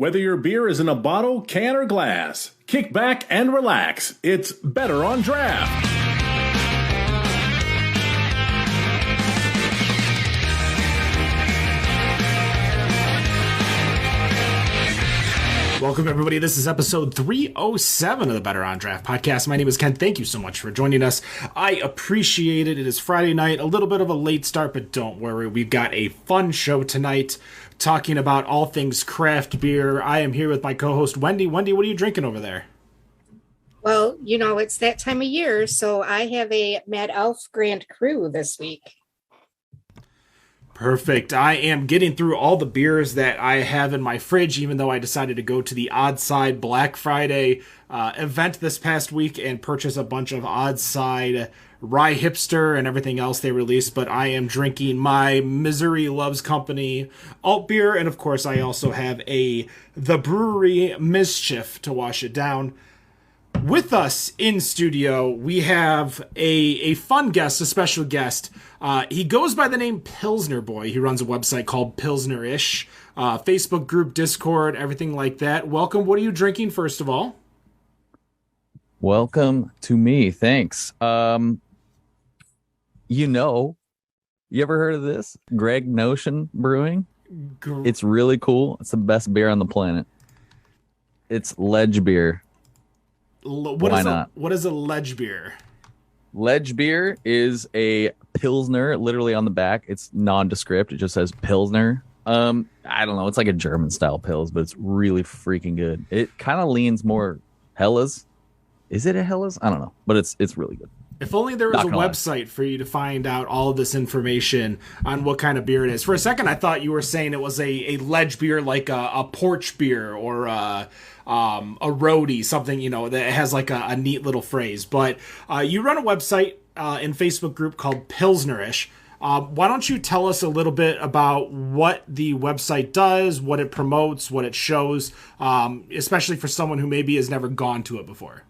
Whether your beer is in a bottle, can, or glass, kick back and relax. It's Better on Draft. Welcome, everybody. This is episode 307 of the Better on Draft podcast. My name is Ken. Thank you so much for joining us. I appreciate it. It is Friday night, a little bit of a late start, but don't worry. We've got a fun show tonight talking about all things craft beer. I am here with my co-host, Wendy. Wendy, what are you drinking over there? Well, you know, it's that time of year, so I have a Mad Elf Grand Cru this week. Perfect. I am getting through all the beers that I have in my fridge, even though I decided to go to the Odd Side Black Friday event this past week and purchase a bunch of Odd Side Rye Hipster and everything else they released. But I am drinking my Misery Loves Company alt beer, and of course I also have The Brewery Mischief to wash it down. With us in studio, we have a fun guest, a special guest. He goes by the name Pilsnerboi. He runs a website called Pilsnerish, Facebook group, Discord, everything like that. Welcome. What are you drinking, first of all? Welcome to me. Thanks. You ever heard of this? Greg Notion Brewing? It's really cool. It's the best beer on the planet. It's ledge beer. Why not? What is a ledge beer? Ledge beer is a Pilsner, literally on the back. It's nondescript. It just says Pilsner. I don't know. It's like a German style Pils, but it's really freaking good. It kind of leans more Hellas. Is it a Hellas? I don't know, but it's really good. If only there was a website for you to find out all of this information on what kind of beer it is. For a second, I thought you were saying it was a ledge beer, like a porch beer or a roadie, something, that has like a neat little phrase. But you run a website and Facebook group called Pilsnerish. Why don't you tell us a little bit about what the website does, what it promotes, what it shows, especially for someone who maybe has never gone to it before?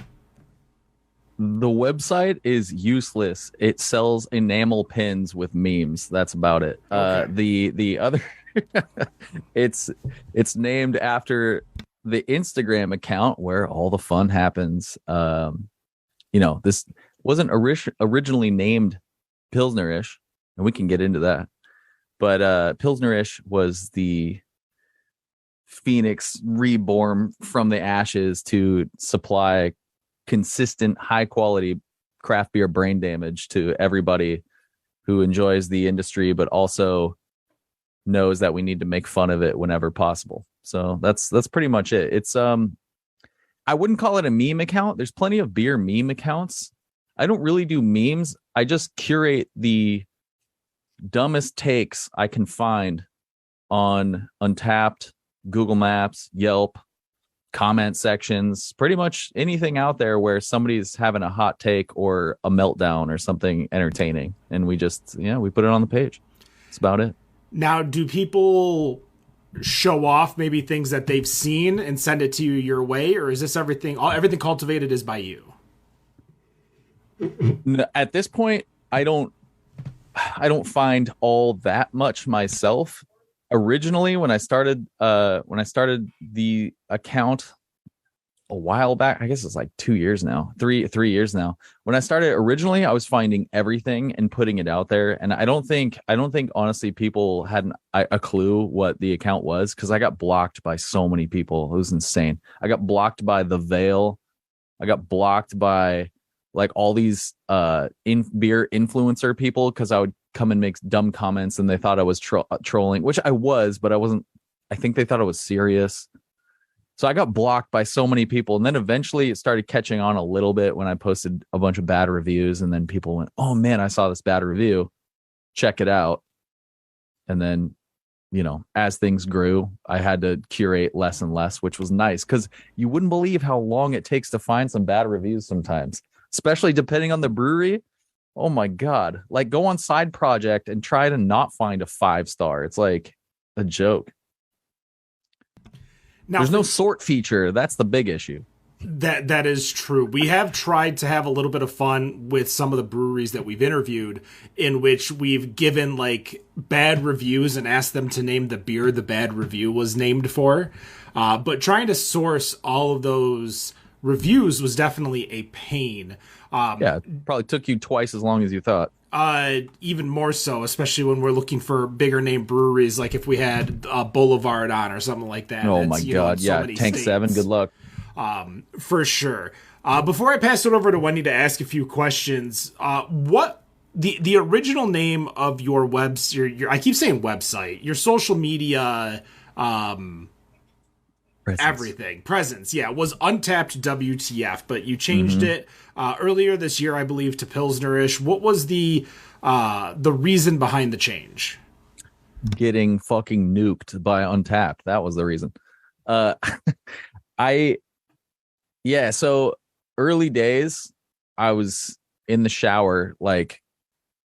The website is useless. It sells enamel pins with memes. That's about it. Okay. The other it's named after the Instagram account where all the fun happens. This wasn't originally named Pilsnerish, and we can get into that. But Pilsnerish was the phoenix reborn from the ashes to supply consistent, high quality craft beer brain damage to everybody who enjoys the industry, but also knows that we need to make fun of it whenever possible. So that's pretty much it. It's I wouldn't call it a meme account. There's plenty of beer meme accounts. I don't really do memes. I just curate the dumbest takes I can find on Untapped, Google Maps, Yelp, comment sections, pretty much anything out there where somebody's having a hot take or a meltdown or something entertaining, and we just we put it on the page. That's about it. Now, do people show off maybe things that they've seen and send it to you your way, or is this everything cultivated is by you? At this point, I don't find all that much myself. Originally, when I started the account a while back, I guess it's like 2 years now, three years now. When I started originally, I was finding everything and putting it out there, and I don't think honestly people had a clue what the account was, because I got blocked by so many people. It was insane. I got blocked by The Veil. I got blocked by like all these beer influencer people, because I would come and make dumb comments and they thought I was trolling, which I was, but I wasn't. I think they thought I was serious. So I got blocked by so many people, and then eventually it started catching on a little bit when I posted a bunch of bad reviews, and then people went, "Oh man, I saw this bad review. Check it out." And then, as things grew, I had to curate less and less, which was nice, because you wouldn't believe how long it takes to find some bad reviews sometimes, especially depending on the brewery. Oh my God. Like, go on Side Project and try to not find a 5-star. It's like a joke. Now, there's no sort feature. That's the big issue. That is true. We have tried to have a little bit of fun with some of the breweries that we've interviewed, in which we've given like bad reviews and asked them to name the beer the bad review was named for. But trying to source all of those reviews was definitely a pain. Yeah, it probably took you twice as long as you thought. Even more so, especially when we're looking for bigger name breweries, like if we had Boulevard on or something like that. Oh my God, yeah, Tank 7, good luck. For sure. Before I pass it over to Wendy to ask a few questions, what the original name of your your I keep saying website, your social media, presence, yeah, was Untapped WTF, but you changed it earlier this year, I believe, to Pilsnerish. What was the reason behind the change? Getting fucking nuked by Untapped. That was the reason. So early days, I was in the shower like,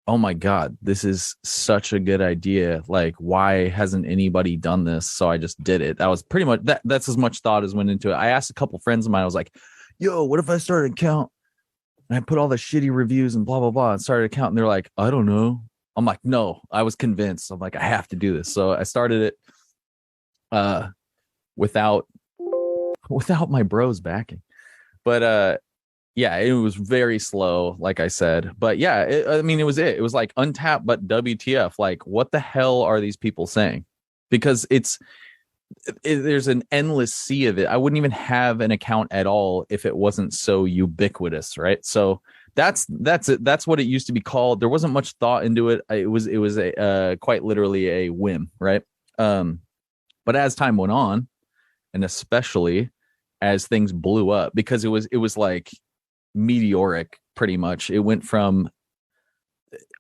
oh my God, this is such a good idea. Like, why hasn't anybody done this? So I just did it. That was pretty much that's as much thought as went into it. I asked a couple friends of mine, I was like, yo, what if I started an account and I put all the shitty reviews and blah, blah, blah, and started an account? And they're like, I don't know. I'm like, no, I was convinced. I'm like, I have to do this. So I started it without my bros backing. But yeah, it was very slow, like I said. But yeah, it was like Untapped, but WTF. Like, what the hell are these people saying? Because there's an endless sea of it. I wouldn't even have an account at all if it wasn't so ubiquitous, right? So that's it. That's what it used to be called. There wasn't much thought into it. It was a quite literally a whim, right? But as time went on, and especially as things blew up, because it was like meteoric, pretty much. It went from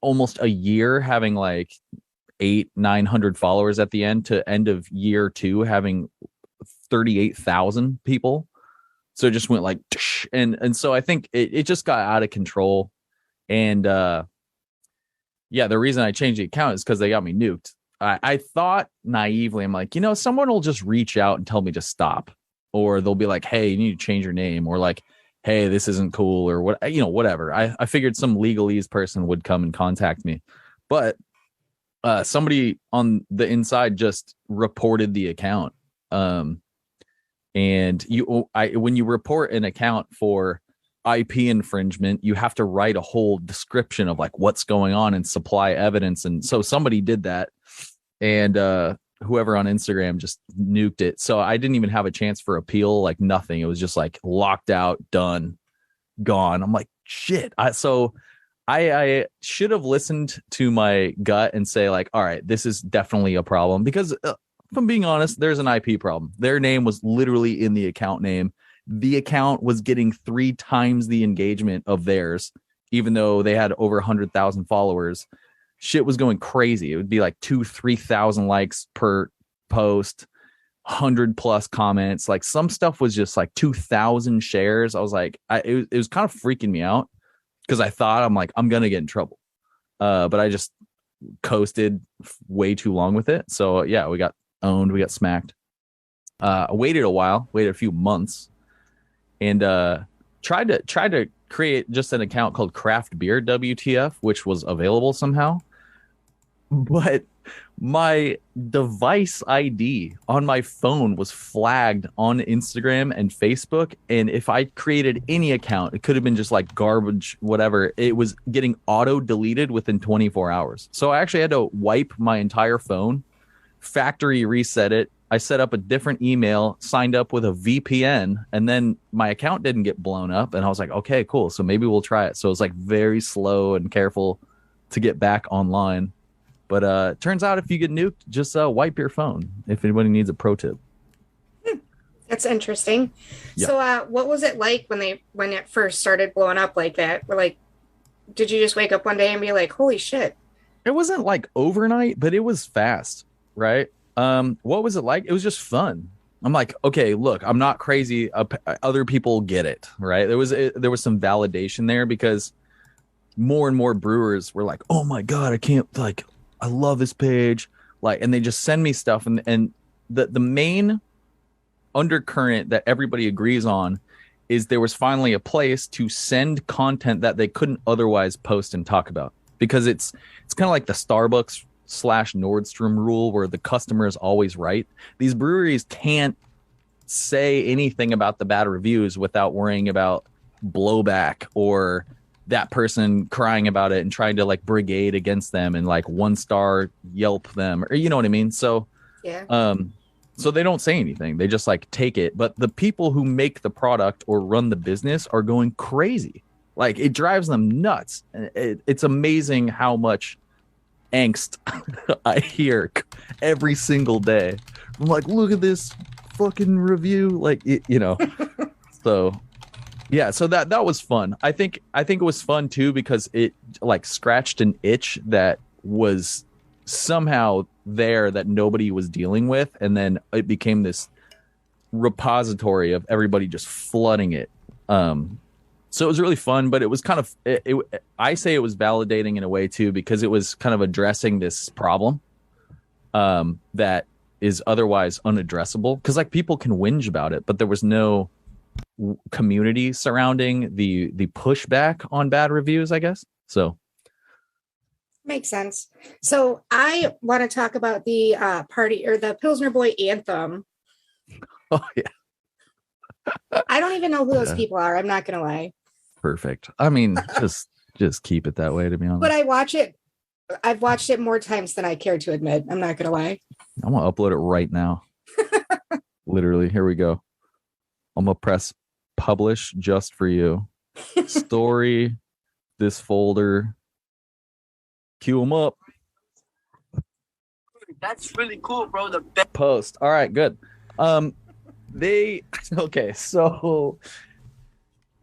almost a year having like 800-900 followers at the end to end of year 2 having 38,000 people. So it just went like, and so I think it just got out of control. And yeah, the reason I changed the account is because they got me nuked. I thought naively, I'm like, someone will just reach out and tell me to stop, or they'll be like, hey, you need to change your name, or like, hey, this isn't cool, or what, whatever. I figured some legalese person would come and contact me, but somebody on the inside just reported the account. And when you report an account for IP infringement, you have to write a whole description of like what's going on and supply evidence. And so somebody did that, and whoever on Instagram just nuked it. So I didn't even have a chance for appeal, like nothing. It was just like locked out, done, gone. I'm like, shit. I should have listened to my gut and say like, all right, this is definitely a problem, because if I'm being honest, there's an IP problem. Their name was literally in the account name. The account was getting 3 times the engagement of theirs, even though they had over 100,000 followers. Shit was going crazy. It would be like 2,000-3,000 likes per post, 100+ comments. Like some stuff was just like 2,000 shares. I was like, it was kind of freaking me out, because I thought, I'm like, I'm gonna get in trouble. But I just coasted way too long with it. So yeah, we got owned. We got smacked. I waited a few months, and tried to create just an account called Craft Beer WTF, which was available somehow. But my device ID on my phone was flagged on Instagram and Facebook. And if I created any account, it could have been just like garbage, whatever. It was getting auto deleted within 24 hours. So I actually had to wipe my entire phone, factory reset it. I set up a different email, signed up with a VPN, and then my account didn't get blown up. And I was like, okay, cool. So maybe we'll try it. So it's like very slow and careful to get back online. But turns out if you get nuked, just wipe your phone, if anybody needs a pro tip. That's interesting. Yeah. So what was it like when it first started blowing up like that? Did you just wake up one day and be like, holy shit? It wasn't like overnight, but it was fast, right? What was it like? It was just fun. I'm like, okay, look, I'm not crazy. Other people get it, right? There was some validation there, because more and more brewers were like, oh my God, I love this page. And they just send me stuff. And the main undercurrent that everybody agrees on is there was finally a place to send content that they couldn't otherwise post and talk about, because it's kind of like the Starbucks / Nordstrom rule where the customer is always right. These breweries can't say anything about the bad reviews without worrying about blowback or that person crying about it and trying to like brigade against them and like 1-star Yelp them, or you know what I mean? So Yeah. so they don't say anything. They just like take it. But the people who make the product or run the business are going crazy. Like it drives them nuts. It's amazing how much angst I hear every single day. I'm like, look at this fucking review. Like, you know, so yeah, so that was fun. I think it was fun too, because it like scratched an itch that was somehow there that nobody was dealing with, and then it became this repository of everybody just flooding it. So it was really fun, but it was kind of I say it was validating in a way too, because it was kind of addressing this problem that is otherwise unaddressable, because like people can whinge about it, but there was no community surrounding the pushback on bad reviews, I guess. So Makes sense. So I want to talk about the party or the Pilsnerboi anthem. oh yeah, I don't even know who those people are. I'm not going to lie. perfect. I mean, just keep it that way, to be honest. But I watch it. I've watched it more times than I care to admit. I'm not going to lie. I'm gonna upload it right now. Literally, here we go. I'm gonna press publish just for you. Story, this folder. Cue them up. That's really cool, bro. The Post. All right, good. They okay, so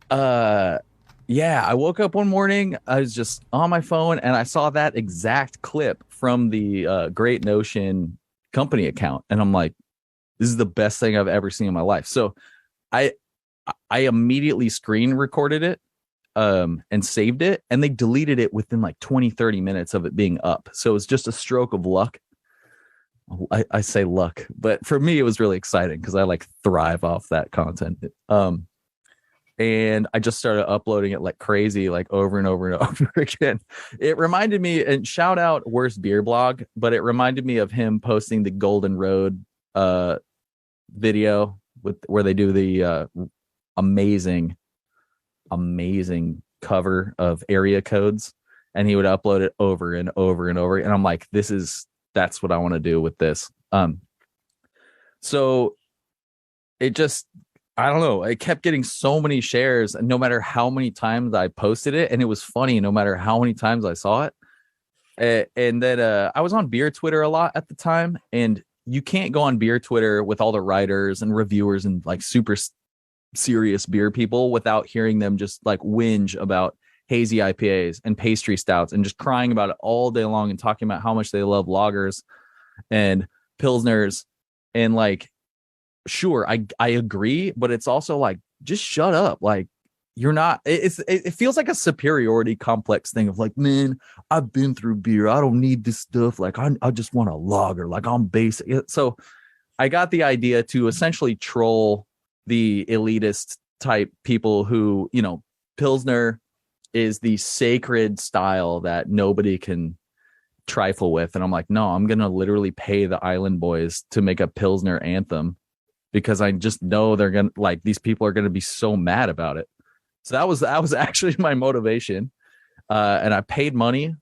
yeah, I woke up one morning, I was just on my phone and I saw that exact clip from the Great Notion company account, and I'm like, this is the best thing I've ever seen in my life. So I immediately screen recorded it and saved it, and they deleted it within like 20-30 minutes of it being up. So it's just a stroke of luck. I say luck, but for me it was really exciting because I like thrive off that content. And I just started uploading it like crazy, like over and over and over again. It reminded me, and shout out Worst Beer Blog, but it reminded me of him posting the Golden Road video where they do the amazing cover of area codes, and he would upload it over and over and over. And I'm like, that's what I want to do with this. So it just, I don't know, it kept getting so many shares, and no matter how many times I posted it, and it was funny no matter how many times I saw it. And then I was on beer Twitter a lot at the time, and you can't go on beer Twitter with all the writers and reviewers and like super serious beer people without hearing them just like whinge about hazy IPAs and pastry stouts and just crying about it all day long and talking about how much they love lagers and pilsners. And like, sure, I agree, but it's also like, just shut up. Like, you're not, it feels like a superiority complex thing of like, man, I've been through beer, I don't need this stuff, like I just want a lager, like I'm basic. So I got the idea to essentially troll the elitist type people who, you know, Pilsner is the sacred style that nobody can trifle with. And I'm like, no, I'm going to literally pay the Island Boys to make a Pilsner anthem, because I just know they're going to, like, these people are going to be so mad about it. So that was actually my motivation. And I paid money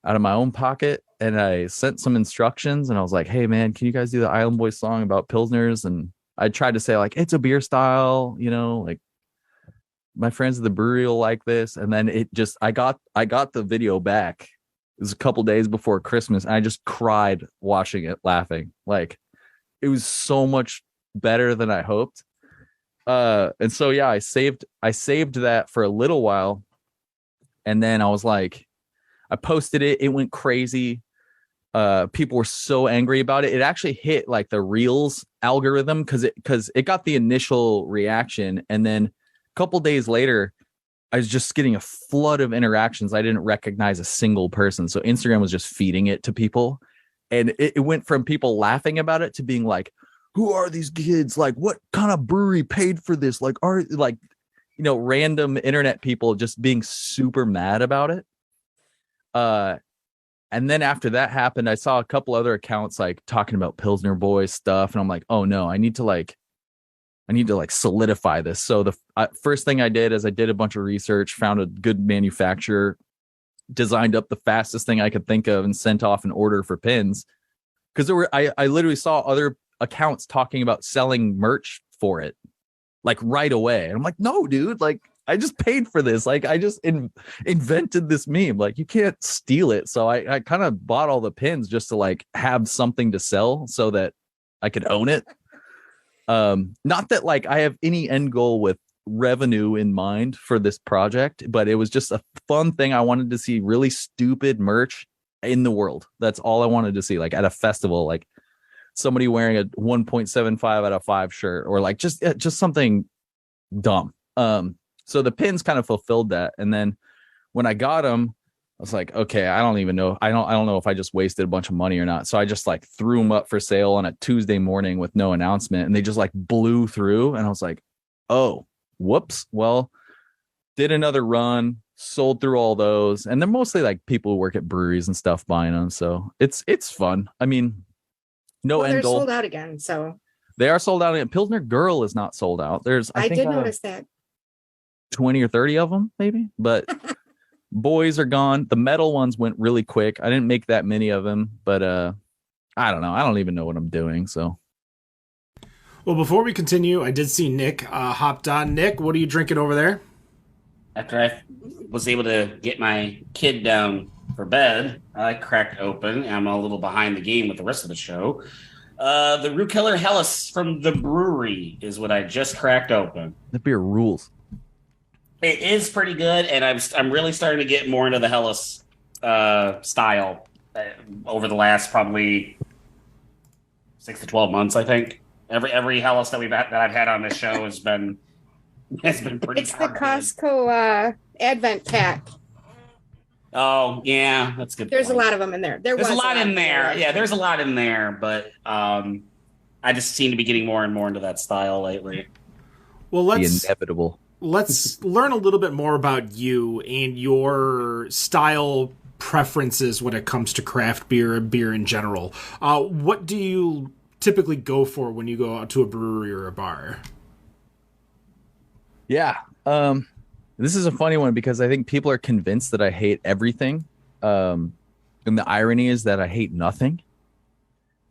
out of my own pocket, and I sent some instructions, and I was like, hey man, can you guys do the Island Boys song about Pilsners? And I tried to say like, it's a beer style, you know, like my friends at the brewery will like this. And then it just, I got the video back. It was a couple days before Christmas, and I just cried watching it, laughing. Like, it was so much better than I hoped. And so yeah, I saved that for a little while, and then I was like, I posted it, it went crazy. People were so angry about it. It actually hit like the Reels algorithm because it got the initial reaction, and then a couple days later I was just getting a flood of interactions. I didn't recognize a single person, so Instagram was just feeding it to people, and it went from people laughing about it to being like, who are these kids? Like, what kind of brewery paid for this? Like, are like, random internet people just being super mad about it. And then after that happened, I saw a couple other accounts like talking about Pilsnerboi stuff, and I'm like, oh no, I need to solidify this. So the first thing I did is I did a bunch of research, found a good manufacturer, designed up the fastest thing I could think of, and sent off an order for pins. Because I literally saw other accounts talking about selling merch for it, like right away. And I'm like, no, dude, like I just paid for this. Like I just invented this meme. Like you can't steal it. So I kind of bought all the pins just to like have something to sell so that I could own it. Not that like I have any end goal with revenue in mind for this project, but it was just a fun thing. I wanted to see really stupid merch in the world. That's all I wanted to see, like at a festival, like somebody wearing a 1.75 out of 5 shirt, or like just something dumb. So the pins kind of fulfilled that. And then when I got them, I was like, okay, I don't even know. I don't know if I just wasted a bunch of money or not. So I just like threw them up for sale on a Tuesday morning with no announcement, and they just like blew through. And I was like, oh, whoops. Well, did another run, sold through all those, and they're mostly like people who work at breweries and stuff buying them. So it's fun. I mean, they're sold out again. So they are sold out. Pilsner Girl is not sold out. I think, did notice that 20 or 30 of them, maybe, but boys are gone. The metal ones went really quick. I didn't make that many of them, but I don't know. I don't even know what I'm doing. So, well, before we continue, I did see Nick hopped on. Nick, what are you drinking over there? After I was able to get my kid down for bed, I cracked open. I'm a little behind the game with the rest of the show. The Root Killer Helles from the brewery is what I just cracked open. The beer rules. It is pretty good, and I'm really starting to get more into the Helles style over the last probably 6 to 12 months. I think every Helles that I've had on this show has been pretty. It's the Costco Advent pack. Oh yeah, that's good. There's a lot of them in there. There's a lot in there. Yeah, there's a lot in there, but I just seem to be getting more and more into that style lately. Well, the inevitable. Let's learn a little bit more about you and your style preferences when it comes to craft beer and beer in general. What do you typically go for when you go out to a brewery or a bar? Yeah. This is a funny one because I think people are convinced that I hate everything. And the irony is that I hate nothing.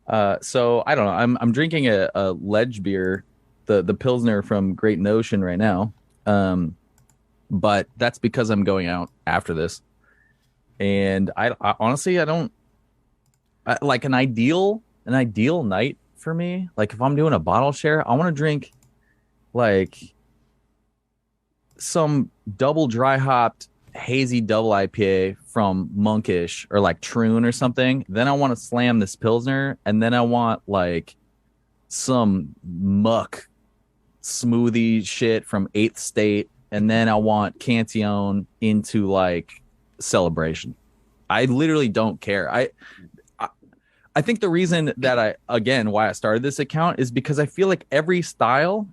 So I don't know. I'm drinking a ledge beer, the Pilsner from Great Notion right now. But that's because I'm going out after this. And I honestly, like an ideal night for me. Like if I'm doing a bottle share, I want to drink like some double dry hopped hazy double IPA from Monkish or like Troon or something. Then I want to slam this Pilsner, and then I want like some muck smoothie shit from 8th State, and then I want Cantillon into like Celebration. I literally don't care. I think the reason that why I started this account is because I feel like every style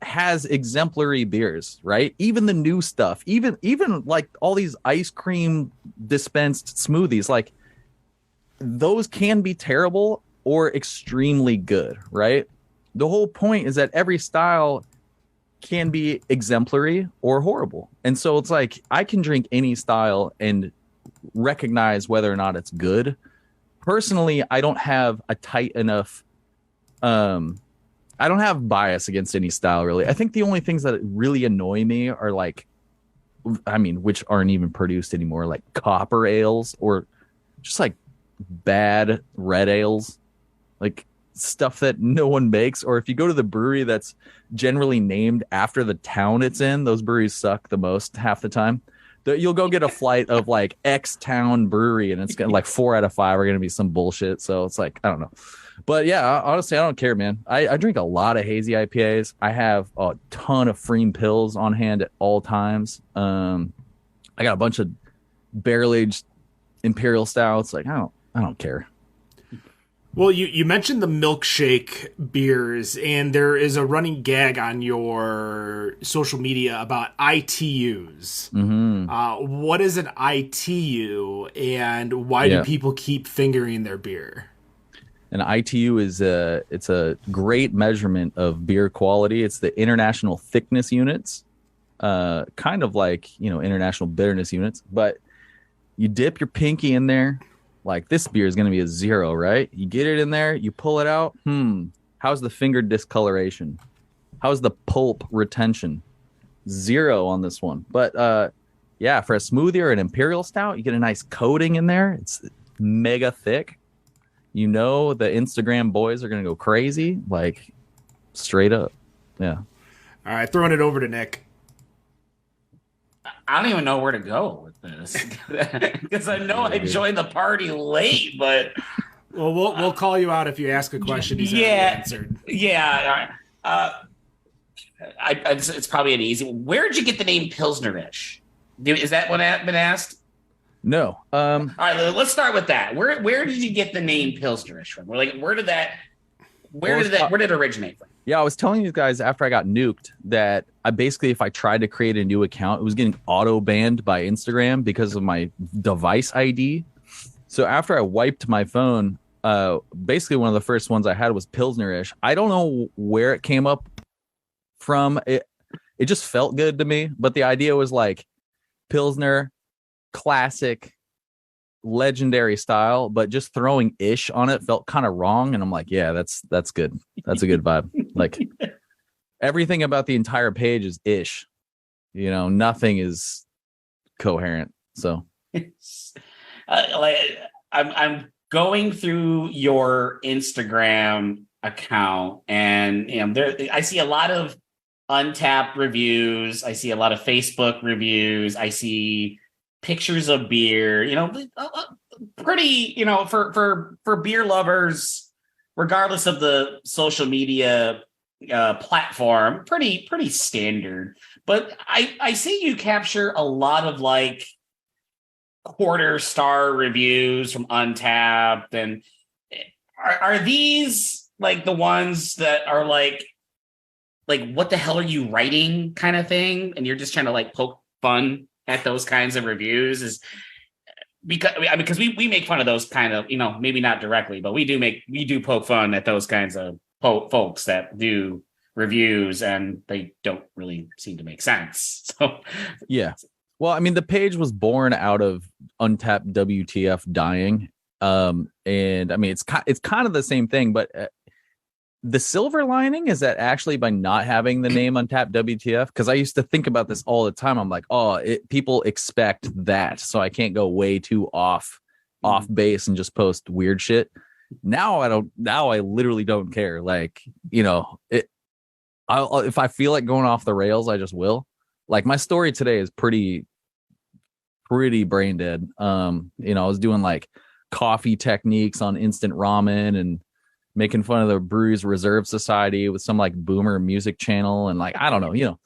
has exemplary beers, right? Even the new stuff, even like all these ice cream dispensed smoothies, like those can be terrible or extremely good, right? The whole point is that every style can be exemplary or horrible. And so it's like I can drink any style and recognize whether or not it's good. Personally, I don't have a tight enough I don't have bias against any style, really. I think the only things that really annoy me are like, which aren't even produced anymore, like copper ales or just like bad red ales, like stuff that no one makes. Or if you go to the brewery that's generally named after the town it's in, those breweries suck the most half the time. You'll go get a flight of like X town brewery, and it's gonna like 4 out of 5 are going to be some bullshit. So it's like, I don't know. But yeah, honestly, I don't care, man. I drink a lot of hazy IPAs. I have a ton of Freem Pills on hand at all times. I got a bunch of barrel aged Imperial stouts. Like I don't care. Well, you mentioned the milkshake beers, and there is a running gag on your social media about ITUs. What is an ITU, and why do people keep fingering their beer? An ITU is it's a great measurement of beer quality. It's the International Thickness Units, kind of like, International Bitterness Units. But you dip your pinky in there. Like, this beer is going to be a 0, right? You get it in there, you pull it out. How's the finger discoloration? How's the pulp retention? 0 on this one. But for a smoothie or an imperial stout, you get a nice coating in there. It's mega thick. The Instagram boys are going to go crazy, like, straight up. Yeah. All right, throwing it over to Nick. I don't even know where to go with this because I know I joined the party late, but we'll call you out if you ask a question. He's answered. Yeah. It's probably an easy one. Where did you get the name Pilsnerish? Is that what been asked? No. All right, let's start with that. Where did you get the name Pilsnerish from? Where did it originate from? Yeah, I was telling you guys after I got nuked that if I tried to create a new account, it was getting auto banned by Instagram because of my device ID. So after I wiped my phone, basically one of the first ones I had was Pilsnerish. I don't know where it came up from. It just felt good to me, but the idea was like Pilsner, classic, legendary style, but just throwing ish on it felt kind of wrong. And I'm like, yeah, that's good. That's a good vibe. Like, everything about the entire page is ish. Nothing is coherent. So I'm going through your Instagram account, and I see a lot of Untapped reviews. I see a lot of Facebook reviews. I see pictures of beer, pretty, for beer lovers, regardless of the social media platform, pretty standard. But I see you capture a lot of like quarter-star reviews from Untapped, and are these like the ones that are like what the hell are you writing kind of thing, and you're just trying to like poke fun at those kinds of reviews? Is because we make fun of those kind of, maybe not directly, but we do poke fun at those kinds of folks that do reviews and they don't really seem to make sense. So yeah, well, I mean, the page was born out of Untapped WTF dying, and I mean it's kind of the same thing, but the silver lining is that actually by not having the name Untapped WTF, because I used to think about this all the time. I'm like, people expect that, so I can't go way too off base and just post weird shit. Now I don't. Now I literally don't care. Like, if I feel like going off the rails, I just will. Like, my story today is pretty brain dead. I was doing like coffee techniques on instant ramen and making fun of the Breweries Reserve Society with some like boomer music channel. And like, I don't know,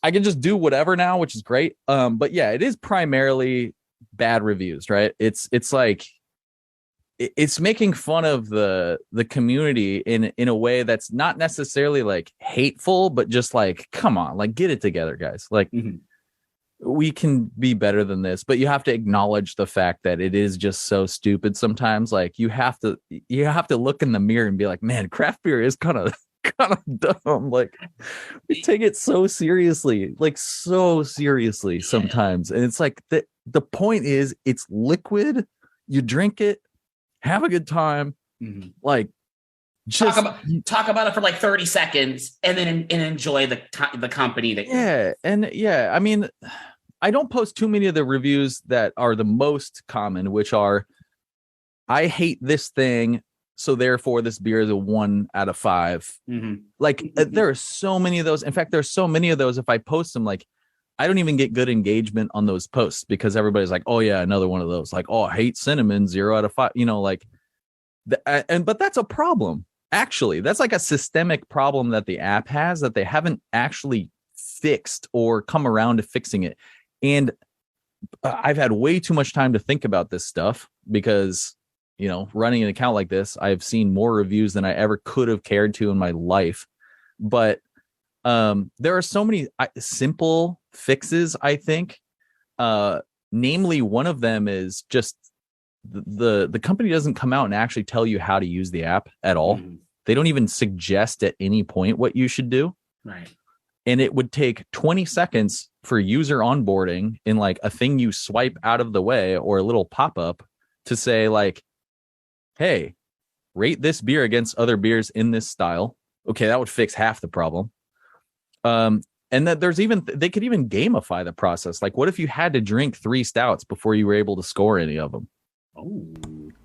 I can just do whatever now, which is great. But yeah, it is primarily bad reviews, right? It's like, it's making fun of the community in a way that's not necessarily like hateful, but just like, come on, like, get it together, guys. Like, we can be better than this, but you have to acknowledge the fact that it is just so stupid sometimes. Like, you have to look in the mirror and be like, man, craft beer is kind of dumb. Like, we take it so seriously sometimes. And it's like, the point is, it's liquid, you drink it, have a good time. Like, just talk about it for like 30 seconds and then enjoy the company that I mean, I don't post too many of the reviews that are the most common, which are, I hate this thing, so therefore this beer is a 1 out of 5. Like, there are so many of those. In fact, there's so many of those. If I post them, like, I don't even get good engagement on those posts because everybody's like, oh yeah, another one of those. Like, oh, I hate cinnamon, 0 out of 5. Like, but that's a problem. Actually, that's like a systemic problem that the app has that they haven't actually fixed or come around to fixing it. And I've had way too much time to think about this stuff because, running an account like this, I've seen more reviews than I ever could have cared to in my life. But there are so many simple fixes, I think. Namely, one of them is just the company doesn't come out and actually tell you how to use the app at all. They don't even suggest at any point what you should do. Right. And it would take 20 seconds for user onboarding in like a thing you swipe out of the way or a little pop-up to say like, hey, rate this beer against other beers in this style. Okay, that would fix half the problem. And that they could even gamify the process. Like, what if you had to drink 3 stouts before you were able to score any of them? Oh,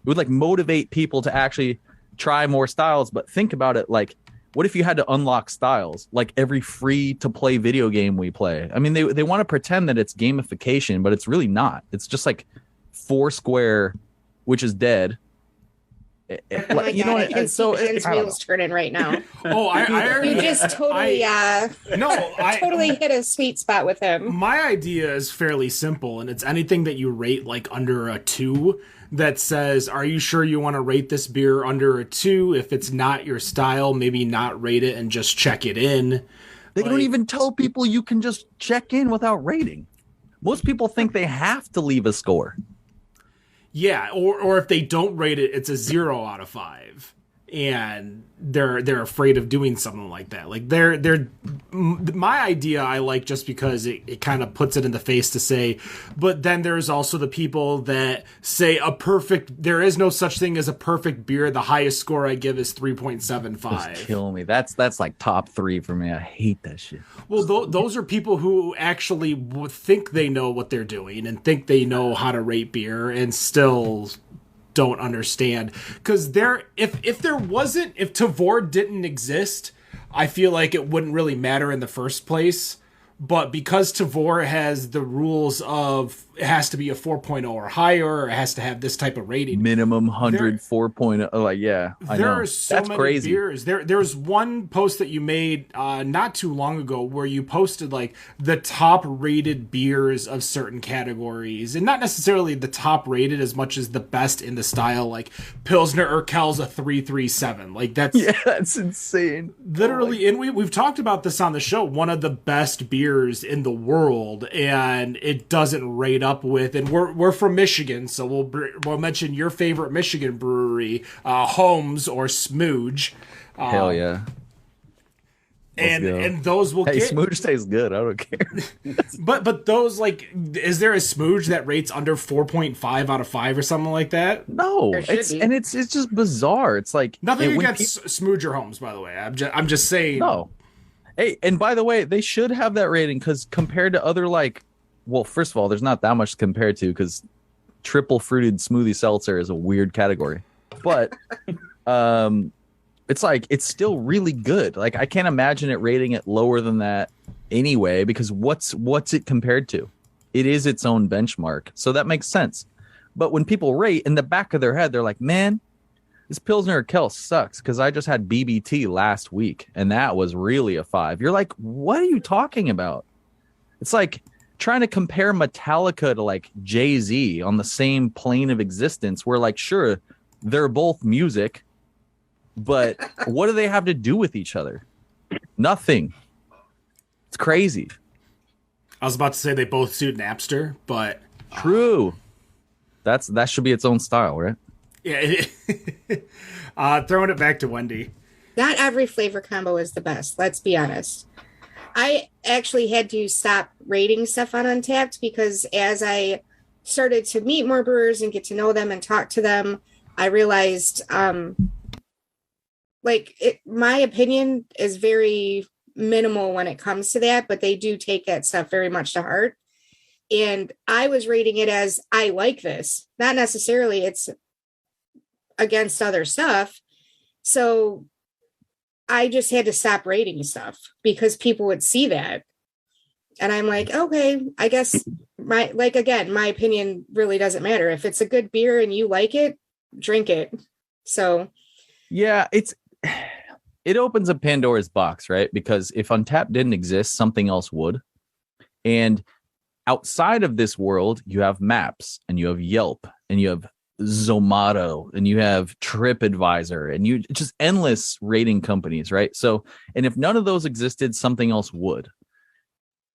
It would like motivate people to actually try more styles. But think about it, like, what if you had to unlock styles like every free to play video game we play? I mean, they want to pretend that it's gamification, but it's really not. It's just like Foursquare, which is dead. Oh my God, I can see Ben's wheels turning right now. Oh, I already... You just totally, totally hit a sweet spot with him. My idea is fairly simple, and it's anything that you rate like under a 2 that says, are you sure you want to rate this beer under a 2? If it's not your style, maybe not rate it and just check it in. They don't even tell people you can just check in without rating. Most people think they have to leave a score. Yeah, or if they don't rate it, it's a 0 out of 5. And they're afraid of doing something like that. Like my idea I like just because it kind of puts it in the face to say, but then there's also the people that say there is no such thing as a perfect beer. The highest score I give is 3.75. Kill me. That's like top 3 for me. I hate that shit. Well, those are people who actually would think they know what they're doing and think they know how to rate beer and still don't understand. Because if Tavor didn't exist, I feel like it wouldn't really matter in the first place. But because Tavor has the rules of it has to be a 4.0 or higher, or it has to have this type of rating. Minimum 100, 4.0. Like, yeah, I know. There are so That's many crazy. beers. There's one post that you made not too long ago where you posted like the top rated beers of certain categories, and not necessarily the top rated as much as the best in the style. Like Pilsner Urquell's a 337. Like that's insane. Literally, and we've talked about this on the show. One of the best beers in the world, and it doesn't rate up with. And we're from Michigan, so we'll mention your favorite Michigan brewery, Holmes or Smooge. Hell yeah. And those will get... Smooge tastes good. I don't care. but those, like, is there a Smooge that rates under 4.5 out of 5 or something like that? No, it's just bizarre. It's like nothing against Smooge or Holmes, by the way. I'm just saying. No. Hey, and by the way, they should have that rating because compared to other, like, well, first of all, there's not that much to compare to because triple fruited smoothie seltzer is a weird category. But it's like it's still really good. Like, I can't imagine it rating it lower than that anyway, because what's it compared to? It is its own benchmark. So that makes sense. But when people rate, in the back of their head, they're like, man, this Pilsner Urquell sucks because I just had BBT last week and that was really a 5. You're like, what are you talking about? It's like trying to compare Metallica to like Jay-Z on the same plane of existence where, like, sure, they're both music, but what do they have to do with each other? Nothing. It's crazy. I was about to say they both suit Napster, but true. That should be its own style, right? Yeah. Throwing it back to Wendy. Not every flavor combo is the best. Let's be honest. I actually had to stop rating stuff on Untappd because as I started to meet more brewers and get to know them and talk to them, I realized, my opinion is very minimal when it comes to that, but they do take that stuff very much to heart. And I was rating it as I like this, not necessarily it's against other stuff. So I just had to stop rating stuff because people would see that. And I'm like, okay, I guess my opinion really doesn't matter. If it's a good beer and you like it, drink it. So yeah, it opens a Pandora's box, right? Because if Untappd didn't exist, something else would. And outside of this world, you have Maps and you have Yelp and you have Zomato, and you have TripAdvisor, and you just endless rating companies, right? So, and if none of those existed, something else would.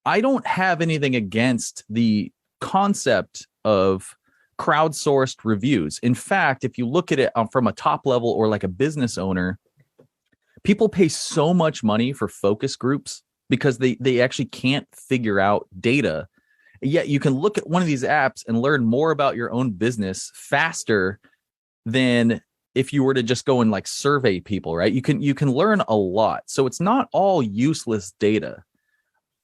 I don't have anything against the concept of crowdsourced reviews. In fact, if you look at it from a top level or like a business owner, people pay so much money for focus groups because they actually can't figure out data. Yet you can look at one of these apps and learn more about your own business faster than if you were to just go and like survey people, right? You can learn a lot. So it's not all useless data.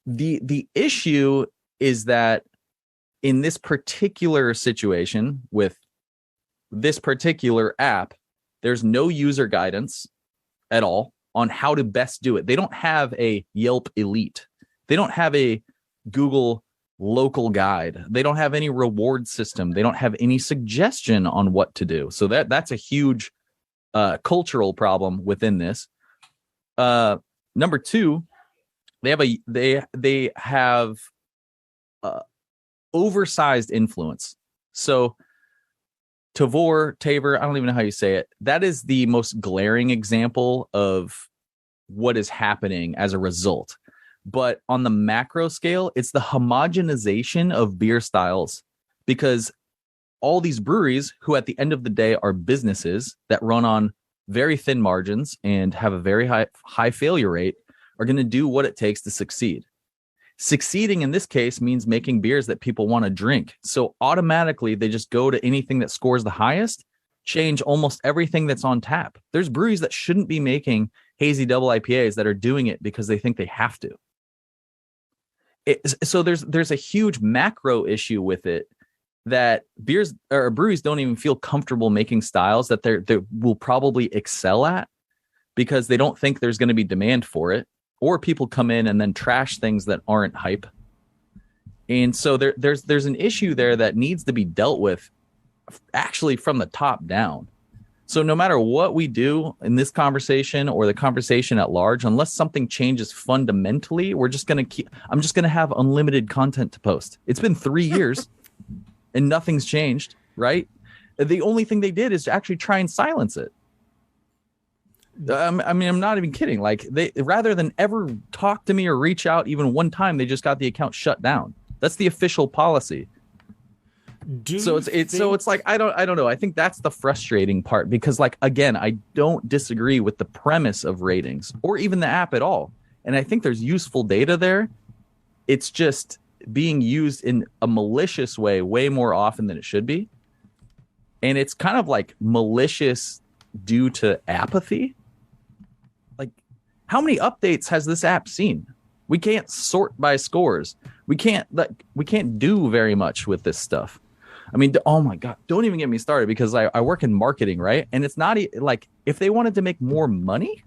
The issue is that in this particular situation with this particular app, there's no user guidance at all on how to best do it. They don't have a Yelp Elite. They don't have a Google local guide. They don't have any reward system. They don't have any suggestion on what to do. So that's a huge cultural problem within this. Number two, they have oversized influence. So Tavor, I don't even know how you say it. That is the most glaring example of what is happening as a result. But on the macro scale, it's the homogenization of beer styles, because all these breweries, who at the end of the day are businesses that run on very thin margins and have a very high failure rate, are going to do what it takes to succeed. Succeeding in this case means making beers that people want to drink. So automatically they just go to anything that scores the highest, change almost everything that's on tap. There's breweries that shouldn't be making hazy double IPAs that are doing it because they think they have to. So there's a huge macro issue with it, that beers or breweries don't even feel comfortable making styles that they will probably excel at because they don't think there's going to be demand for it, or people come in and then trash things that aren't hype. And so there's an issue there that needs to be dealt with actually from the top down. So no matter what we do in this conversation or the conversation at large, unless something changes fundamentally, I'm just going to have unlimited content to post. It's been 3 years and nothing's changed, right? The only thing they did is actually try and silence it. I mean, I'm not even kidding. Like, they, rather than ever talk to me or reach out even one time, they just got the account shut down. That's the official policy. So it's like I don't know. I think that's the frustrating part, because, like, again, I don't disagree with the premise of ratings or even the app at all. And I think there's useful data there. It's just being used in a malicious way more often than it should be. And it's kind of like malicious due to apathy. Like, how many updates has this app seen? We can't sort by scores. We can't do very much with this stuff. I mean, oh my God, don't even get me started, because I work in marketing, right? And it's not like, if they wanted to make more money,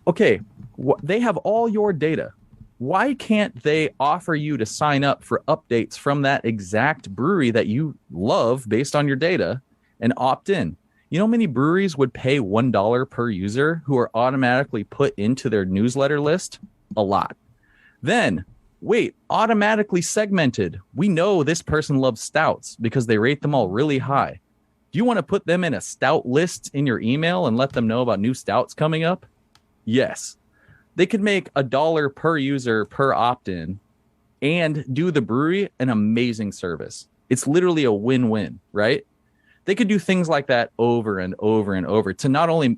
they have all your data. Why can't they offer you to sign up for updates from that exact brewery that you love based on your data and opt in? You know how many breweries would pay $1 per user who are automatically put into their newsletter list? A lot. Then, wait, automatically segmented. We know this person loves stouts because they rate them all really high. Do you want to put them in a stout list in your email and let them know about new stouts coming up? Yes. They could make $1 per user per opt-in and do the brewery an amazing service. It's literally a win-win, right? They could do things like that over and over and over to not only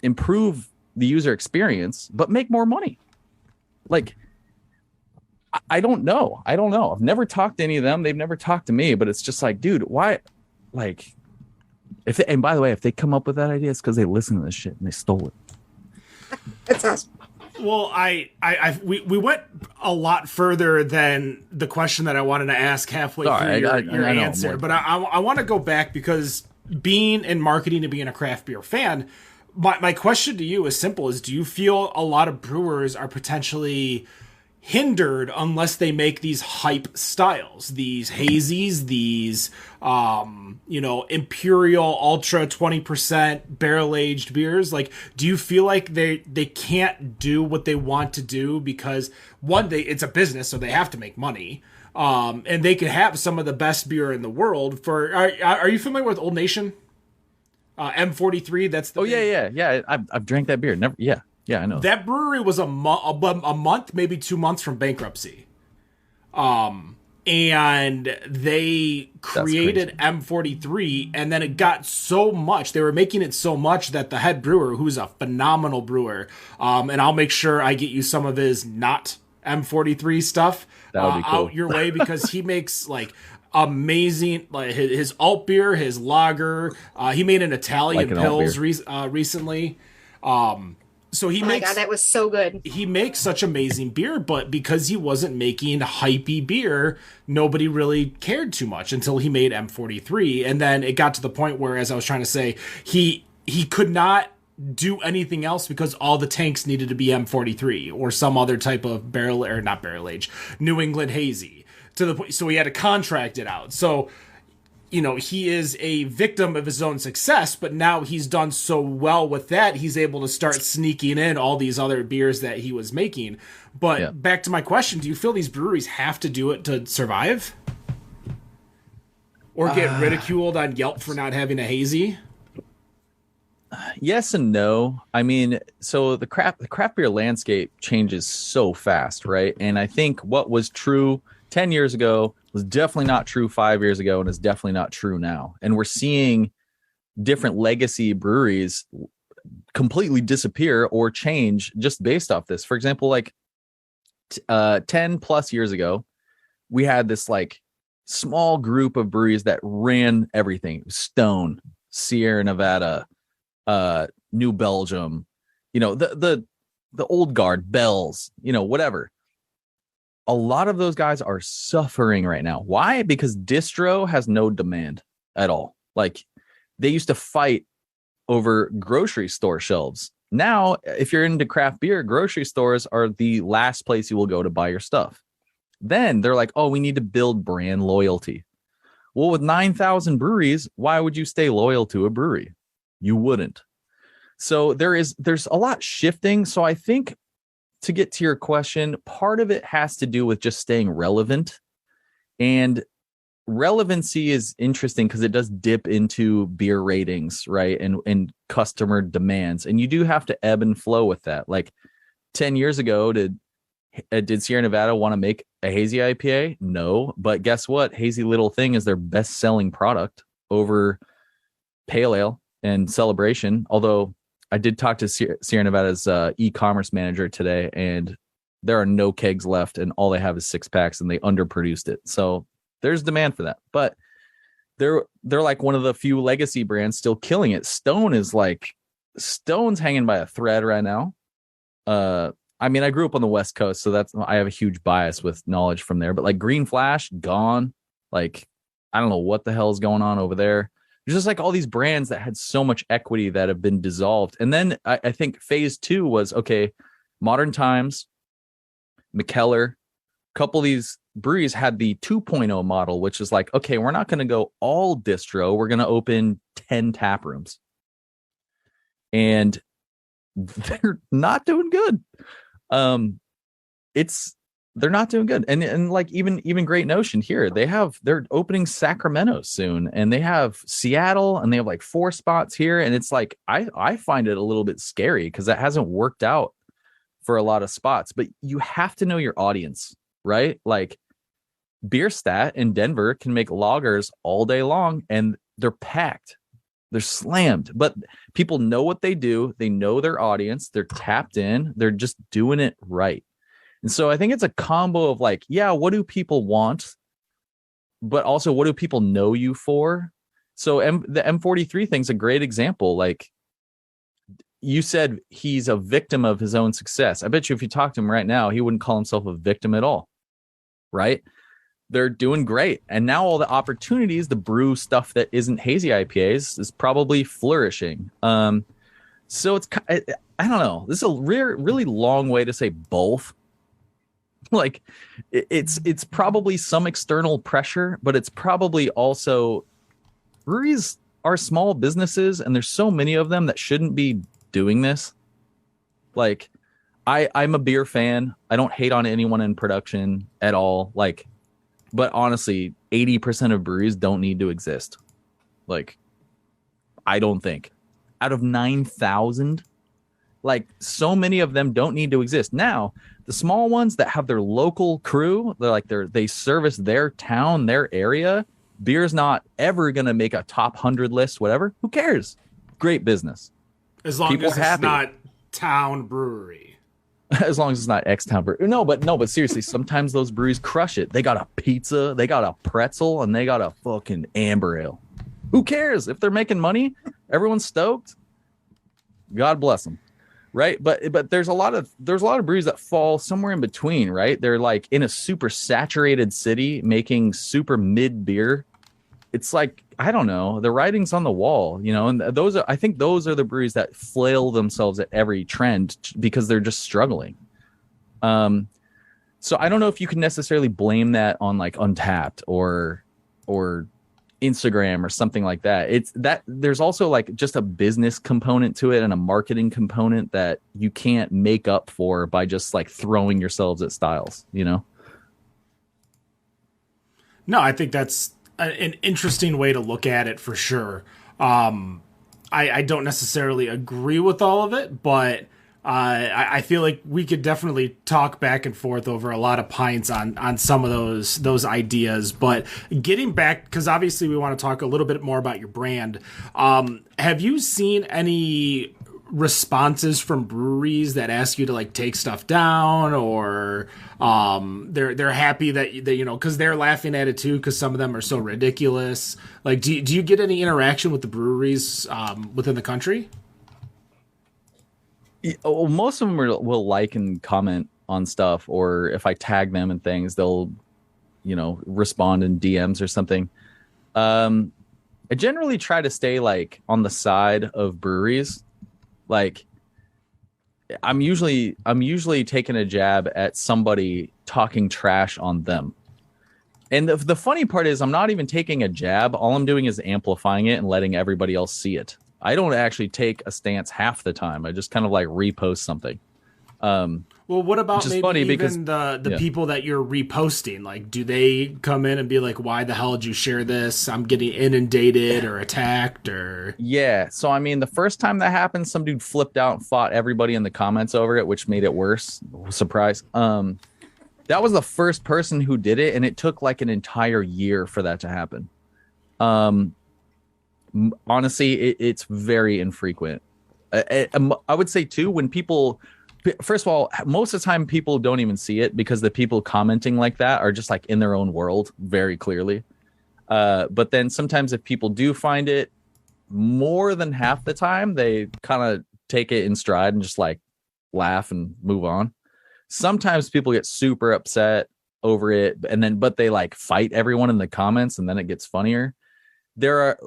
improve the user experience, but make more money. Like, I don't know. I've never talked to any of them. They've never talked to me, but it's just like, dude, why? Like, and by the way, if they come up with that idea, it's because they listen to this shit and they stole it. That's awesome. Well, we went a lot further than the question that I wanted to ask halfway through your answer. But I want to go back, because being in marketing and being a craft beer fan, my question to you is simple: is do you feel a lot of brewers are potentially hindered unless they make these hype styles, these hazies, these imperial ultra 20% barrel aged beers? Like, do you feel like they can't do what they want to do because, one, it's a business, so they have to make money, And they could have some of the best beer in the world. Are you familiar with Old Nation? M43. That's the yeah. I've drank that beer. Never. Yeah, I know. That brewery was a month, maybe 2 months from bankruptcy. And they created M43, and then it got so much. They were making it so much that the head brewer, who's a phenomenal brewer, and I'll make sure I get you some of his not M43 stuff cool. out your way, because he makes like amazing, like his alt beer, his lager. He made an Italian Pils recently. So he makes, my God, that was so good. He makes such amazing beer, but because he wasn't making hypey beer, nobody really cared too much until he made M43. And then it got to the point where, as I was trying to say, he could not do anything else because all the tanks needed to be M43 or some other type of not barrel age, New England hazy. To the point, so he had to contract it out. So, you know, he is a victim of his own success, but now he's done so well with that, he's able to start sneaking in all these other beers that he was making. But back to my question, do you feel these breweries have to do it to survive? Or get ridiculed on Yelp for not having a hazy? Yes and no. I mean, so the craft beer landscape changes so fast, right? And I think what was true 10 years ago was definitely not true 5 years ago, and is definitely not true now. And we're seeing different legacy breweries completely disappear or change just based off this. For example, like 10 plus years ago, we had this like small group of breweries that ran everything. Stone, Sierra Nevada, New Belgium, you know, the old guard, Bells, you know, whatever. A lot of those guys are suffering right now. Why? Because distro has no demand at all. Like, they used to fight over grocery store shelves. Now, if you're into craft beer, grocery stores are the last place you will go to buy your stuff. Then they're like, oh, we need to build brand loyalty. Well, with 9,000 breweries, why would you stay loyal to a brewery? You wouldn't. So there's a lot shifting. So I think, to get to your question, part of it has to do with just staying relevant. And relevancy is interesting because it does dip into beer ratings, right? And customer demands. And you do have to ebb and flow with that. Like 10 years ago, did Sierra Nevada want to make a hazy IPA? No. But guess what? Hazy Little Thing is their best-selling product over Pale Ale and Celebration. Although I did talk to Sierra Nevada's e-commerce manager today, and there are no kegs left, and all they have is 6-packs, and they underproduced it. So there's demand for that. But they're like one of the few legacy brands still killing it. Stone's hanging by a thread right now. I mean, I grew up on the West Coast, so I have a huge bias with knowledge from there. But like Green Flash, gone. Like, I don't know what the hell is going on over there. There's just like all these brands that had so much equity that have been dissolved. And then I think phase 2 was, okay, Modern Times, McKellar, a couple of these breweries had the 2.0 model, which is like, okay, we're not going to go all distro. We're going to open 10 tap rooms. And they're not doing good. They're not doing good. And like even Great Notion here, they're opening Sacramento soon, and they have Seattle, and they have like 4 spots here. And it's like, I find it a little bit scary because that hasn't worked out for a lot of spots. But you have to know your audience, right? Like, Bierstadt in Denver can make lagers all day long, and they're packed. They're slammed, but people know what they do. They know their audience. They're tapped in. They're just doing it right. And so I think it's a combo of like, yeah, what do people want? But also, what do people know you for? So the M43 thing's a great example. Like you said, he's a victim of his own success. I bet you if you talk to him right now, he wouldn't call himself a victim at all. Right? They're doing great. And now all the opportunities, the brew stuff that isn't hazy IPAs is probably flourishing. So it's, I don't know. This is a really long way to say both. Like it's probably some external pressure, but it's probably also breweries are small businesses, and there's so many of them that shouldn't be doing this. Like I'm a beer fan. I don't hate on anyone in production at all. Like But honestly, 80% of breweries don't need to exist. Like, I don't think. Out of 9,000, like, so many of them don't need to exist. Now, the small ones that have their local crew, they service their town, their area. Beer's not ever going to make a top 100 list, whatever. Who cares? Great business. As long People as are it's happy. not town brewery. As long as it's not X-Town brewery. No, but seriously, sometimes those breweries crush it. They got a pizza, they got a pretzel, and they got a fucking amber ale. Who cares? If they're making money, everyone's stoked. God bless them. Right? But there's a lot of breweries that fall somewhere in between, right? They're like in a super saturated city making super mid beer. It's like, I don't know, the writing's on the wall, you know, and I think those are the breweries that flail themselves at every trend because they're just struggling. So I don't know if you can necessarily blame that on like Untapped or Instagram or something like that. It's that there's also like just a business component to it and a marketing component that you can't make up for by just like throwing yourselves at styles, you know? No, I think that's an interesting way to look at it for sure. I don't necessarily agree with all of it, but I feel like we could definitely talk back and forth over a lot of pints on some of those ideas. But getting back, because obviously we want to talk a little bit more about your brand. Have you seen any responses from breweries that ask you to like take stuff down, or they're happy that you know, because they're laughing at it too, because some of them are so ridiculous? Like, do you get any interaction with the breweries within the country? Well, most of them will like and comment on stuff, or if I tag them and things, they'll, you know, respond in DMs or something. I generally try to stay like on the side of breweries. Like, I'm usually taking a jab at somebody talking trash on them. And the funny part is I'm not even taking a jab. All I'm doing is amplifying it and letting everybody else see it. I don't actually take a stance half the time. I just kind of like repost something. Well, what about maybe funny even because, the people that you're reposting? Like, do they come in and be like, why the hell did you share this? I'm getting inundated or attacked or... Yeah. So, I mean, the first time that happened, some dude flipped out and fought everybody in the comments over it, which made it worse. Surprise. That was the first person who did it, and it took like an entire year for that to happen. Honestly, it's very infrequent. I would say too, when people... First of all, most of the time people don't even see it because the people commenting like that are just like in their own world very clearly. But then sometimes if people do find it, more than half the time they kind of take it in stride and just like laugh and move on. Sometimes people get super upset over it, but they like fight everyone in the comments, and then it gets funnier. There are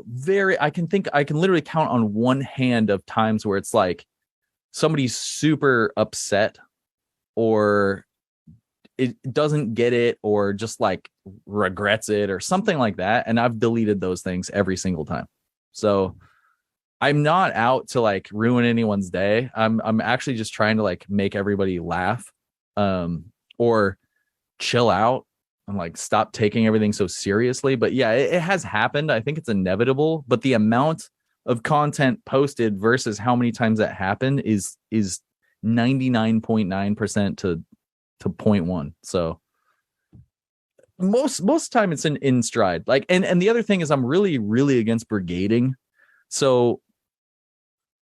I can literally count on one hand of times where it's like somebody's super upset or it doesn't get it or just like regrets it or something like that. And I've deleted those things every single time. So I'm not out to like ruin anyone's day. I'm actually just trying to like make everybody laugh, or chill out and like stop taking everything so seriously. But yeah, it has happened. I think it's inevitable, but the amount of content posted versus how many times that happened is 99.9% to 0.1. So most time it's in stride. Like, and the other thing is I'm really, really against brigading. So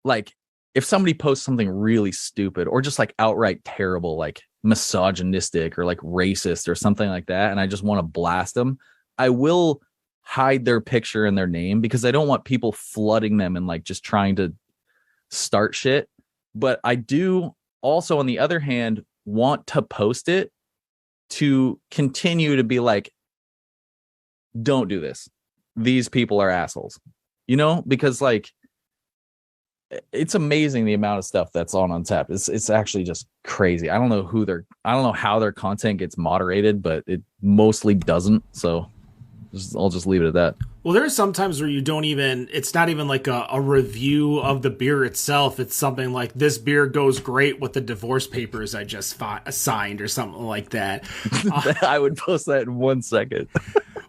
like if somebody posts something really stupid or just like outright terrible, like misogynistic or like racist or something like that, and I just want to blast them, I will hide their picture and their name because I don't want people flooding them and like just trying to start shit. But I do also, on the other hand, want to post it to continue to be like, don't do this. These people are assholes, you know, because like it's amazing the amount of stuff that's on Untapped. It's actually just crazy. I don't know how their content gets moderated, but it mostly doesn't. So I'll just leave it at that. Well, there are some times where you don't even, it's not even like a review of the beer itself. It's something like, this beer goes great with the divorce papers I just signed or something like that. I would post that in 1 second.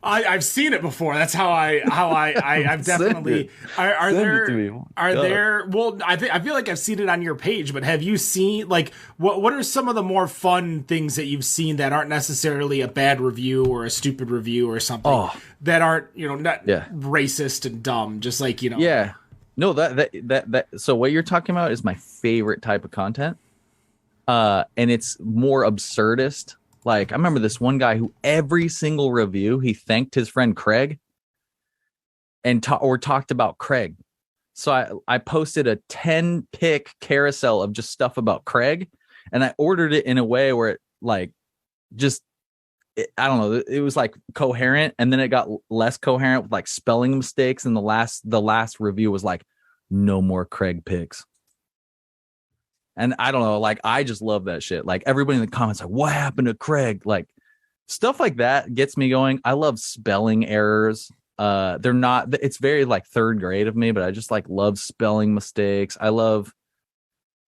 I've seen it before. That's how I've definitely. Are there? Well, I feel like I've seen it on your page, but have you seen like what are some of the more fun things that you've seen that aren't necessarily a bad review or a stupid review or something that aren't not racist and dumb, just like Yeah, no, that. So what you're talking about is my favorite type of content, and it's more absurdist. Like, I remember this one guy who every single review, he thanked his friend Craig and talked about Craig. So I posted a 10-pick carousel of just stuff about Craig, and I ordered it in a way where it like just, I don't know, it was like coherent, and then it got less coherent with like spelling mistakes, and the last review was like, no more Craig picks. And I don't know, like, I just love that shit. Like, everybody in the comments, like, what happened to Craig? Like, stuff like that gets me going. I love spelling errors. They're not, it's very like third grade of me, but I just like love spelling mistakes. I love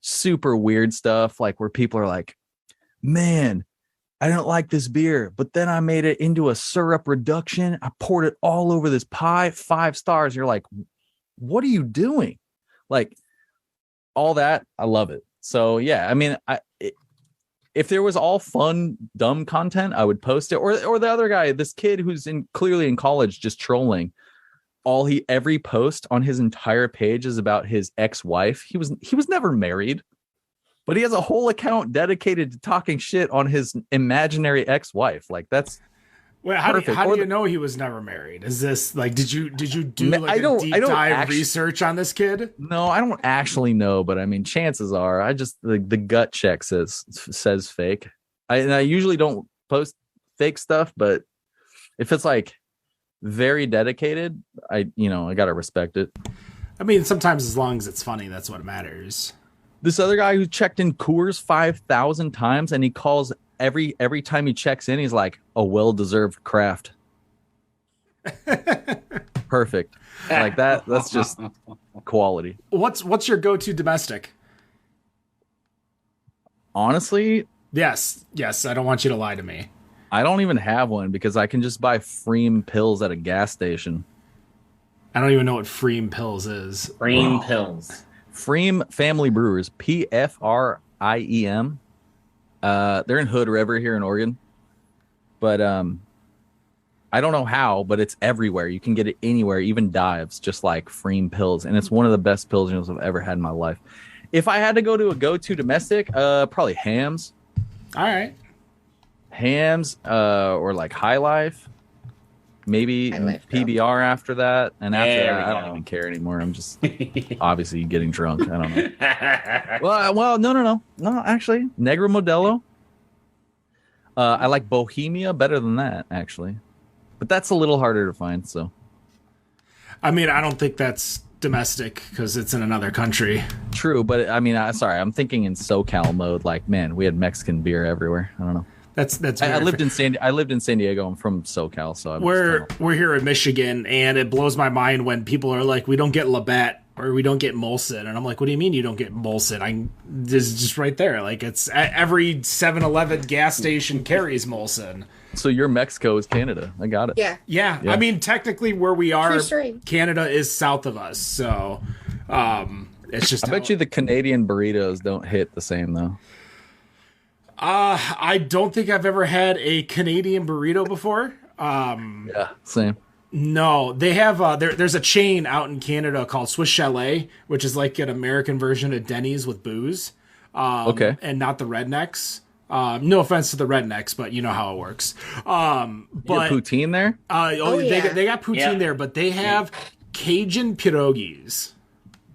super weird stuff, like where people are like, man, I don't like this beer, but then I made it into a syrup reduction. I poured it all over this pie, 5 stars. You're like, what are you doing? Like, all that, I love it. So yeah, I mean, if there was all fun, dumb content, I would post it. Or the other guy, this kid who's clearly in college, just trolling. Every post on his entire page is about his ex-wife. He was never married, but he has a whole account dedicated to talking shit on his imaginary ex-wife. Like, that's. Wait, how do you know he was never married? Is this like, did you do like a deep dive research on this kid? No, I don't actually know, but I mean, chances are, I just the gut check says fake. I usually don't post fake stuff, but if it's like very dedicated, I gotta respect it. I mean, sometimes as long as it's funny, that's what matters. This other guy who checked in Coors 5,000 times, and he calls every time he checks in, he's like, a well-deserved craft. Perfect. Like that's just quality. What's your go-to domestic? Honestly, yes, I don't want you to lie to me. I don't even have one because I can just buy Freem pills at a gas station. I don't even know what Freem pills is. Freem pills. Freem Family Brewers, PFRIEM. They're in Hood River here in Oregon, but I don't know how, but it's everywhere. You can get it anywhere, even dives, just like Freem pills, and it's one of the best pilsners I've ever had in my life. If I had to go to a go-to domestic, probably Hams. All right, Hams, or like High Life, maybe PBR after that, and after that, I don't even care anymore. I'm just obviously getting drunk. I don't know. well, no. Actually, Negro Modelo. I like Bohemia better than that, actually, but that's a little harder to find. So, I mean, I don't think that's domestic because it's in another country. True, but I mean, I'm thinking in SoCal mode. Like, man, we had Mexican beer everywhere. I don't know. That's. I lived in San Diego. I'm from SoCal, so we're here in Michigan, and it blows my mind when people are like, "We don't get Labatt or we don't get Molson," and I'm like, "What do you mean you don't get Molson? This is just right there. Like, it's every 7-Eleven gas station carries Molson." So your Mexico is Canada. I got it. Yeah. I mean, technically, where we are, Canada is south of us, so it's just. I bet you the Canadian burritos don't hit the same though. I don't think I've ever had a Canadian burrito before. Yeah, same. No, they have there's a chain out in Canada called Swiss Chalet, which is like an American version of Denny's with booze. Okay. And not the rednecks. No offense to the rednecks, but you know how it works. But poutine there? They got poutine there, but they have Cajun pierogies.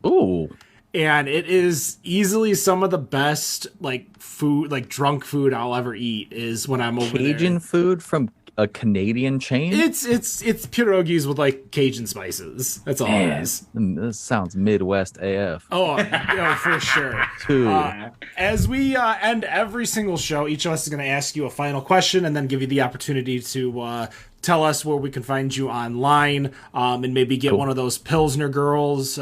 Ooh. And it is easily some of the best like food, like drunk food I'll ever eat is when I'm over there. Cajun food from a Canadian chain? It's pierogies with like Cajun spices. That's all it is. This sounds Midwest AF. Oh, for sure. As we end every single show, each of us is going to ask you a final question and then give you the opportunity to tell us where we can find you online, and maybe get one of those Pilsner Girls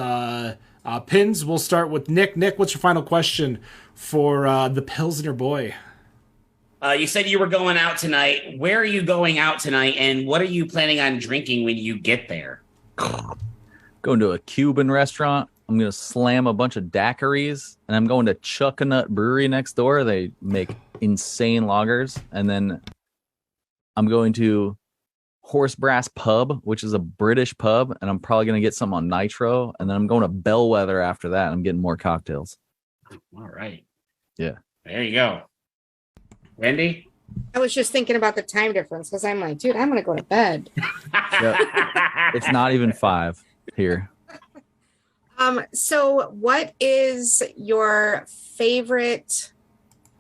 pins. We'll start with Nick. Nick, what's your final question for the Pilsnerboi? You said you were going out tonight. Where are you going out tonight, and what are you planning on drinking when you get there? Going to a Cuban restaurant. I'm going to slam a bunch of daiquiris, and I'm going to Chuckanut Brewery next door. They make insane lagers. And then I'm going to Horsebrass Pub, which is a British pub, and I'm probably going to get something on Nitro. And then I'm going to Bellwether after that. I'm getting more cocktails. All right. Yeah. There you go. Wendy? I was just thinking about the time difference because I'm like, dude, I'm going to go to bed. Yep. It's not even 5 here. So what is your favorite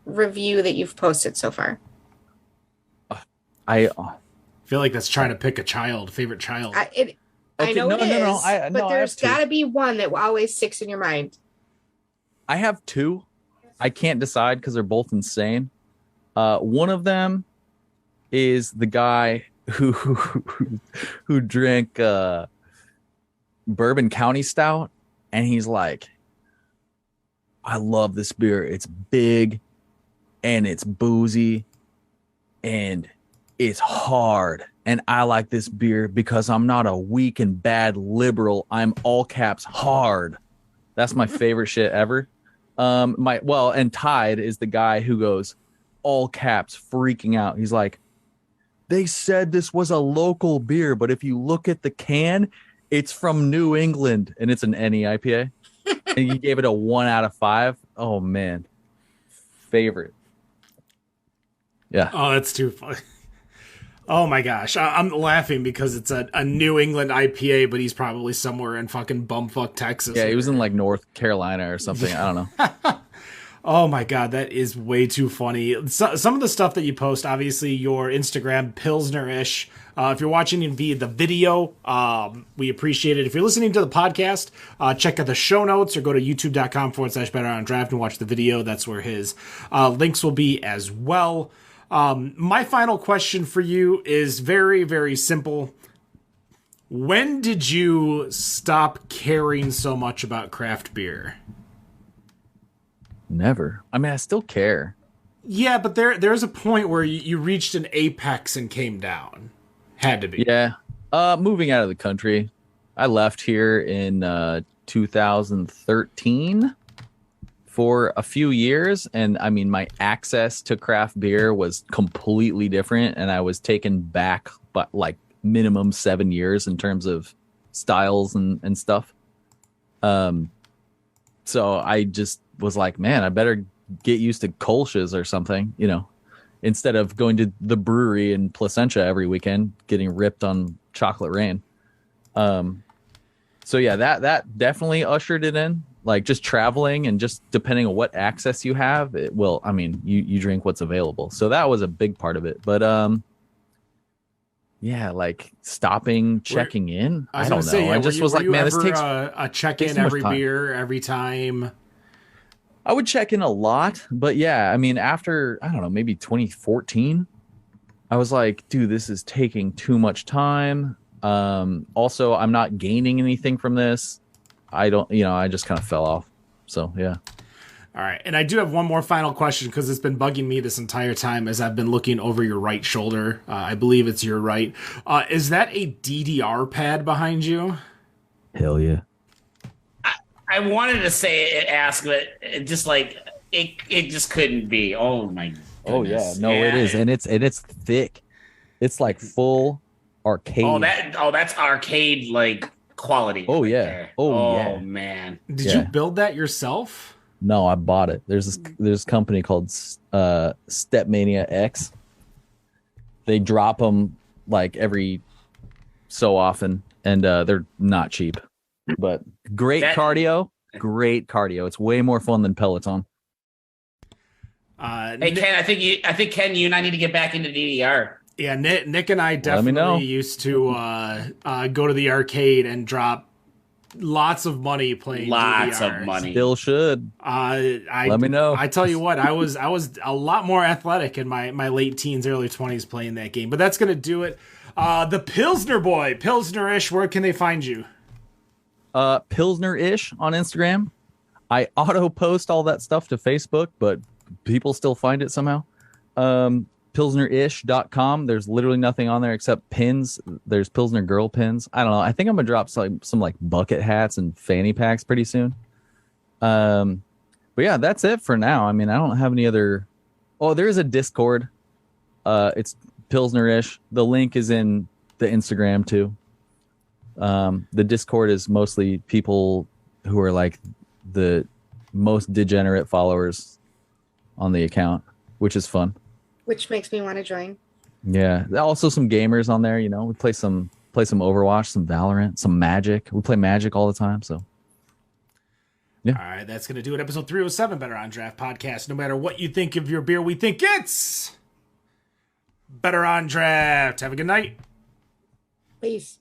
review that you've posted so far? I feel like that's trying to pick a favorite child. I know no, it is, no, but there's got to be one that always sticks in your mind. I have 2. I can't decide because they're both insane. One of them is the guy who drank Bourbon County Stout, and he's like, I love this beer. It's big and it's boozy and it's hard. And I like this beer because I'm not a weak and bad liberal. I'm all caps hard. That's my favorite shit ever. And Tide is the guy who goes all caps freaking out. He's like, they said this was a local beer, but if you look at the can, it's from New England, and it's an NE IPA. And you gave it a 1 out of 5. Oh man, favorite. Yeah. Oh, that's too funny. Oh my gosh, I'm laughing because it's a New England IPA, but he's probably somewhere in fucking bumfuck Texas. Yeah, he was in like North Carolina or something. I don't know. Oh my god, that is way too funny. Some of the stuff that you post, obviously your Instagram, Pilsnerish. If you're watching via the video, we appreciate it. If you're listening to the podcast, check out the show notes or go to youtube.com/BetterOnDraft and watch the video. That's where his links will be as well. My final question for you is very, very simple. When did you stop caring so much about craft beer? Never. I mean, I still care. Yeah, but there's a point where you reached an apex and came down. Had to be. Yeah. Moving out of the country. I left here in 2013 for a few years. And I mean, my access to craft beer was completely different. And I was taken back, but like minimum 7 years in terms of styles and stuff. So I just was like, man, I better get used to Kolsch's or something, you know, instead of going to the brewery in Placentia every weekend, getting ripped on Chocolate Rain. So yeah, that definitely ushered it in, like just traveling and just depending on what access you have, it will, I mean, you drink what's available. So that was a big part of it. But, yeah, like stopping, checking in. I don't know. Say, yeah, I just was like, man, this takes a check-in every beer, every time. I would check in a lot, but yeah, I mean, after, I don't know, maybe 2014, I was like, dude, this is taking too much time. Also, I'm not gaining anything from this. I just kind of fell off. So, yeah. All right. And I do have one more final question because it's been bugging me this entire time as I've been looking over your right shoulder. I believe it's your right. Is that a DDR pad behind you? Hell yeah. I wanted to ask, but it just like it just couldn't be. Oh my goodness. Oh yeah, no, yeah. It is, and it's thick. It's like full arcade. That's arcade like quality. Oh yeah. There. Yeah. Man. Did you build that yourself? No, I bought it. There's this company called Stepmania X. They drop them like every so often, and they're not cheap. But great cardio. It's way more fun than Peloton. Hey Ken, I think Ken, you and I need to get back into DDR. Yeah, Nick and I definitely used to go to the arcade and drop lots of money playing. Lots DDR. of money. Still should. Let me know. I tell you what, I was a lot more athletic in my late teens, early 20s playing that game. But that's gonna do it. The Pilsnerboi, Pilsnerish, where can they find you? Pilsnerish on Instagram. I auto post all that stuff to Facebook, but people still find it somehow. Pilsnerish.com. There's literally nothing on there except pins. There's Pilsner girl pins. I don't know. I think I'm gonna drop some like bucket hats and fanny packs pretty soon. But yeah, that's it for now. I mean, I don't have any other. Oh, there is a Discord. It's Pilsnerish. The link is in the Instagram too. The Discord is mostly people who are like the most degenerate followers on the account, which is fun. Which makes me want to join. Yeah. Also some gamers on there, you know. We play some Overwatch, some Valorant, some Magic. We play Magic all the time, so yeah. All right, that's going to do it. Episode 307, Better on Draft Podcast. No matter what you think of your beer, we think it's Better on Draft. Have a good night. Peace.